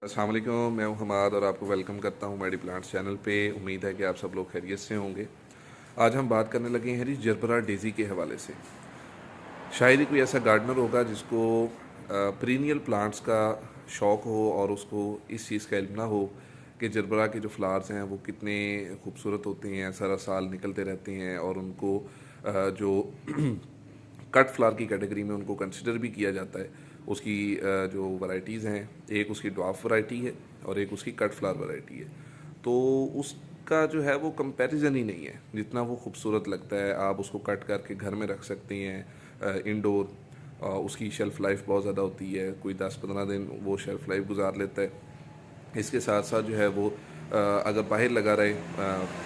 अस्सलाम वालेकुम, मैं हूं हमाद और आपको वेलकम करता हूं मेडी प्लांट्स चैनल पे। उम्मीद है कि आप सब लोग खैरियत से होंगे। आज हम बात करने लगे हैं जी जरबरा डेज़ी के हवाले से। शायद ही कोई ऐसा गार्डनर होगा जिसको पीरियनियल प्लांट्स का शौक़ हो और उसको इस चीज़ का इल्म ना हो कि जरबरा के जो फ्लावर्स हैं वो कितने खूबसूरत होते हैं, सारा साल निकलते रहते हैं और उनको जो कट फ्लावर की कैटेगरी में उनको कंसिडर भी किया जाता है। उसकी जो वैरायटीज़ हैं, एक उसकी ड्वार्फ वैरायटी है और एक उसकी कट फ्लावर वैरायटी है। तो उसका जो है वो कंपैरिजन ही नहीं है। जितना वो खूबसूरत लगता है, आप उसको कट करके घर में रख सकते हैं इंडोर। उसकी शेल्फ़ लाइफ बहुत ज़्यादा होती है, कोई 10-15 दिन वो शेल्फ़ लाइफ गुजार लेता है। इसके साथ साथ जो है वो अगर बाहर लगा रहे,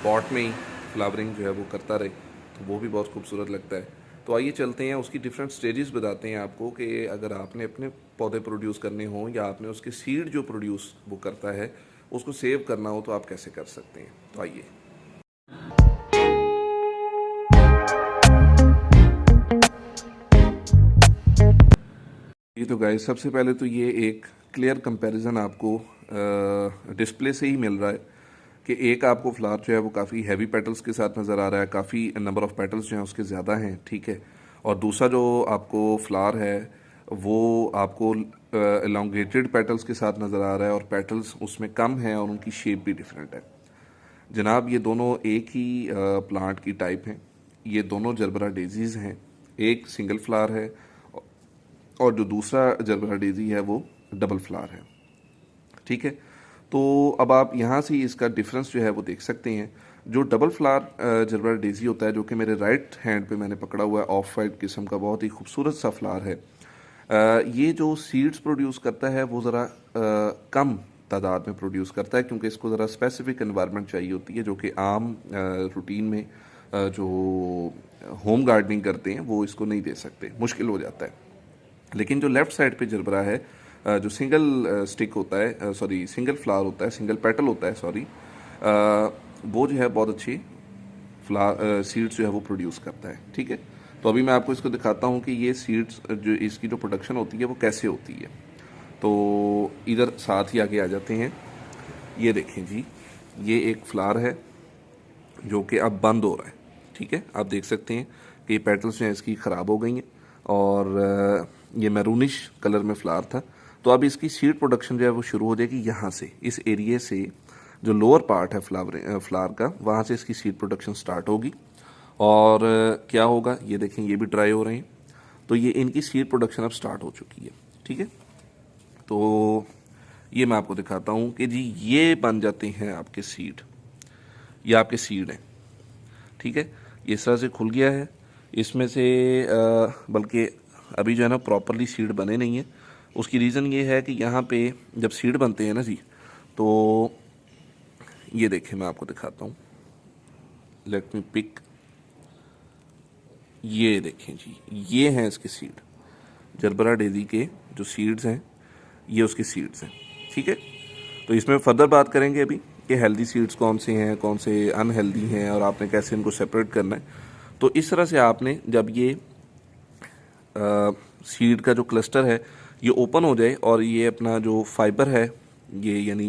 पॉट में ही फ्लावरिंग जो है वो करता रहे, तो वो भी बहुत खूबसूरत लगता है। तो आइए चलते हैं, उसकी डिफरेंट स्टेजेस बताते हैं आपको कि अगर आपने अपने पौधे प्रोड्यूस करने हों या आपने उसके सीड जो प्रोड्यूस वो करता है उसको सेव करना हो तो आप कैसे कर सकते हैं। तो आइए। ये तो गाइस, सबसे पहले तो ये एक क्लियर कंपैरिजन आपको डिस्प्ले से ही मिल रहा है कि एक आपको फ्लावर जो है वो काफ़ी हैवी पेटल्स के साथ नज़र आ रहा है, काफ़ी नंबर ऑफ़ पेटल्स जो हैं उसके ज़्यादा हैं, ठीक है। और दूसरा जो आपको फ्लावर है वो आपको एलोंगेटेड पेटल्स के साथ नज़र आ रहा है और पेटल्स उसमें कम हैं और उनकी शेप भी डिफरेंट है। जनाब, ये दोनों एक ही प्लांट की टाइप हैं। ये दोनों जरबरा डेजीज़ हैं। एक सिंगल फ्लावर है और जो दूसरा जरबरा डेजी है वो डबल फ्लावर है, ठीक है। तो अब आप यहाँ से इसका डिफरेंस जो है वो देख सकते हैं। जो डबल फ्लावर जरबरा डेजी होता है, जो कि मेरे राइट हैंड पे मैंने पकड़ा हुआ है, ऑफ वाइट किस्म का बहुत ही खूबसूरत सा फ्लावर है। ये जो सीड्स प्रोड्यूस करता है वो ज़रा कम तादाद में प्रोड्यूस करता है, क्योंकि इसको ज़रा स्पेसिफिक एनवायरनमेंट चाहिए होती है, जो कि आम रूटीन में जो होम गार्डनिंग करते हैं वो इसको नहीं दे सकते, मुश्किल हो जाता है। लेकिन जो लेफ़्ट साइड पे जरबरा है, जो सिंगल स्टिक होता है, सॉरी सिंगल फ्लावर होता है, सिंगल पेटल होता है, सॉरी, वो जो है बहुत अच्छी सीड्स जो है वो प्रोड्यूस करता है, ठीक है। तो अभी मैं आपको इसको दिखाता हूँ कि ये सीड्स जो इसकी जो प्रोडक्शन होती है वो कैसे होती है। तो इधर साथ ही आगे आ जाते हैं। ये देखें जी, ये एक फ्लावर है जो कि अब बंद हो रहा है, ठीक है। आप देख सकते हैं कि ये पेटल्स जो हैं इसकी ख़राब हो गई हैं और ये मैरूनिश कलर में फ्लावर था। तो अब इसकी सीड प्रोडक्शन जो है वो शुरू हो जाएगी यहाँ से, इस एरिए से जो लोअर पार्ट है फ्लावर का, वहाँ से इसकी सीड प्रोडक्शन स्टार्ट होगी। और क्या होगा, ये देखें, ये भी ड्राई हो रहे हैं। तो ये इनकी सीड प्रोडक्शन अब स्टार्ट हो चुकी है, ठीक है। तो ये मैं आपको दिखाता हूँ कि जी ये बन जाते हैं आपके सीड। ये आपके सीड हैं, ठीक है। ये इस तरह से खुल गया है। इसमें से बल्कि अभी जो है ना प्रॉपरली सीड बने नहीं है। उसकी रीज़न ये है कि यहाँ पे जब सीड बनते हैं ना जी, तो ये देखें, मैं आपको दिखाता हूँ, लेट मी पिक। ये देखें जी, ये हैं इसके सीड। जरबरा डेजी के जो सीड्स हैं ये उसके सीड्स हैं, ठीक है। तो इसमें फर्दर बात करेंगे अभी कि हेल्दी सीड्स कौन से हैं, कौन से अनहेल्दी हैं और आपने कैसे इनको सेपरेट करना है। तो इस तरह से आपने जब ये सीड का जो क्लस्टर है ये ओपन हो जाए और ये अपना जो फाइबर है, ये यानी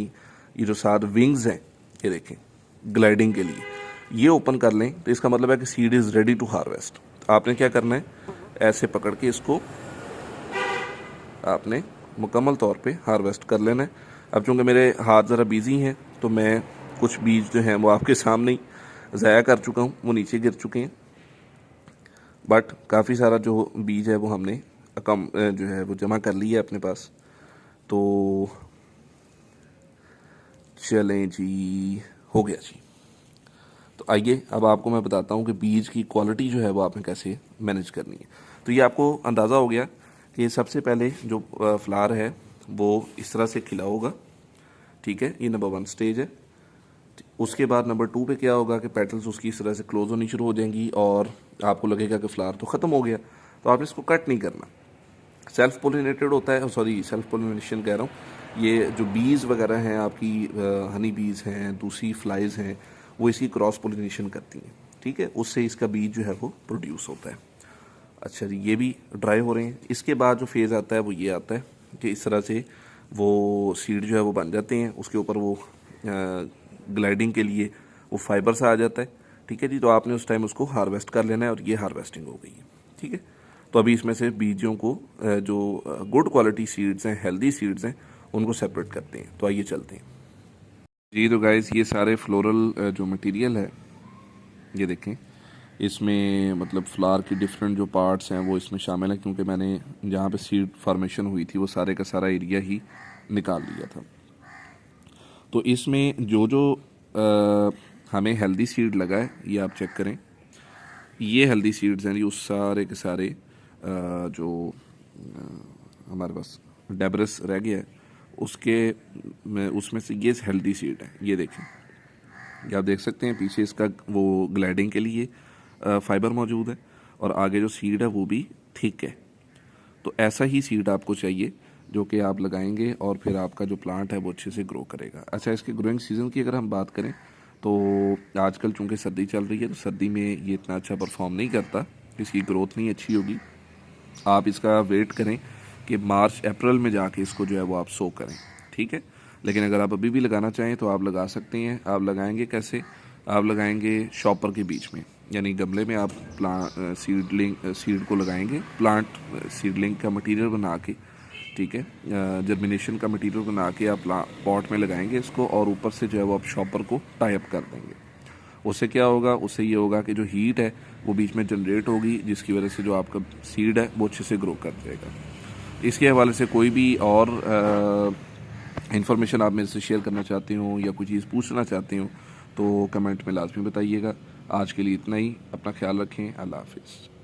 ये जो साथ विंग्स हैं, ये देखें ग्लाइडिंग के लिए, ये ओपन कर लें, तो इसका मतलब है कि seed is ready to harvest. आपने क्या करना है, ऐसे पकड़ के इसको आपने मुकम्मल तौर पे हार्वेस्ट कर लेना है। अब चूँकि मेरे हाथ ज़रा बिजी हैं तो मैं कुछ बीज जो हैं वो आपके सामने ही ज़ाया कर चुका हूँ, वो नीचे गिर चुके हैं। बट काफ़ी सारा जो बीज है वो हमने कम जो है वो जमा कर लिया है अपने पास। तो चलें जी, हो गया जी। तो आइए अब आपको मैं बताता हूँ कि बीज की क्वालिटी जो है वो आपने कैसे मैनेज करनी है। तो ये आपको अंदाज़ा हो गया कि ये सबसे पहले जो फ्लावर है वो इस तरह से खिला होगा, ठीक है। ये नंबर 1 स्टेज है। उसके बाद नंबर 2 पे क्या होगा कि पेटल्स उसकी इस तरह से क्लोज होनी शुरू हो जाएंगी और आपको लगेगा कि फ्लावर तो ख़त्म हो गया, तो आपने इसको कट नहीं करना। सेल्फ पोलिनेटेड होता है, सॉरी सेल्फ पोलिनेशन कह रहा हूँ, ये जो बीज वगैरह हैं आपकी, हनी बीज हैं, दूसरी फ्लाइज हैं, वो इसकी क्रॉस पोलिनेशन करती हैं, ठीक है। उससे इसका बीज जो है वो प्रोड्यूस होता है। अच्छा जी, ये भी ड्राई हो रहे हैं। इसके बाद जो फेज़ आता है वो ये आता है कि इस तरह से वो सीड जो है वो बन जाते हैं, उसके ऊपर वो ग्लाइडिंग के लिए वो फाइबर सा आ जाता है। ठीक है जी, तो आपने उस टाइम उसको हार्वेस्ट कर लेना है और ये हार्वेस्टिंग हो गई है। ठीक है, तो अभी इसमें से बीजों को जो गुड क्वालिटी सीड्स हैं, हेल्दी सीड्स हैं, उनको सेपरेट करते हैं। तो आइए चलते हैं जी। तो गाइस ये सारे फ्लोरल जो मटेरियल है ये देखें, इसमें मतलब फ्लावर की डिफरेंट जो पार्ट्स हैं वो इसमें शामिल है, क्योंकि मैंने जहाँ पे सीड फॉर्मेशन हुई थी वो सारे का सारा एरिया ही निकाल लिया था। तो इसमें जो जो हमें हेल्दी सीड लगा है ये आप चेक करें, ये हेल्दी सीड्स हैं जी, उस सारे के सारे जो हमारे पास डेब्रिस रह गया है उसमें से ये हेल्दी सीड है। ये देखें, ये आप देख सकते हैं पीछे इसका वो ग्लाइडिंग के लिए फाइबर मौजूद है और आगे जो सीड है वो भी थिक है। तो ऐसा ही सीड आपको चाहिए जो कि आप लगाएंगे और फिर आपका जो प्लांट है वो अच्छे से ग्रो करेगा। अच्छा, इसके ग्रोइंग सीज़न की अगर हम बात करें तो आजकल चूँकि सर्दी चल रही है तो सर्दी में ये इतना अच्छा परफॉर्म नहीं करता, इसकी ग्रोथ नहीं अच्छी होगी। आप इसका वेट करें कि मार्च अप्रैल में जाके इसको जो है वो आप सो करें। ठीक है, लेकिन अगर आप अभी भी लगाना चाहें तो आप लगा सकते हैं। आप लगाएंगे कैसे? आप लगाएंगे शॉपर के बीच में, यानी गमले में आप सीड को लगाएंगे, प्लांट सीडलिंग का मटेरियल बना के, ठीक है, जर्मिनेशन का मटेरियल बना के आप पॉट में लगाएंगे इसको और ऊपर से जो है वो आप शॉपर को टाई अप कर देंगे। उससे क्या होगा? उससे ये होगा कि जो हीट है वो बीच में जनरेट होगी, जिसकी वजह से जो आपका सीड है वो अच्छे से ग्रो कर जाएगा। इसके हवाले से कोई भी और इन्फॉर्मेशन आप मेरे से शेयर करना चाहते हो या कोई चीज़ पूछना चाहते हो तो कमेंट में लाजमी बताइएगा। आज के लिए इतना ही, अपना ख्याल रखें, अल्लाह हाफिज़।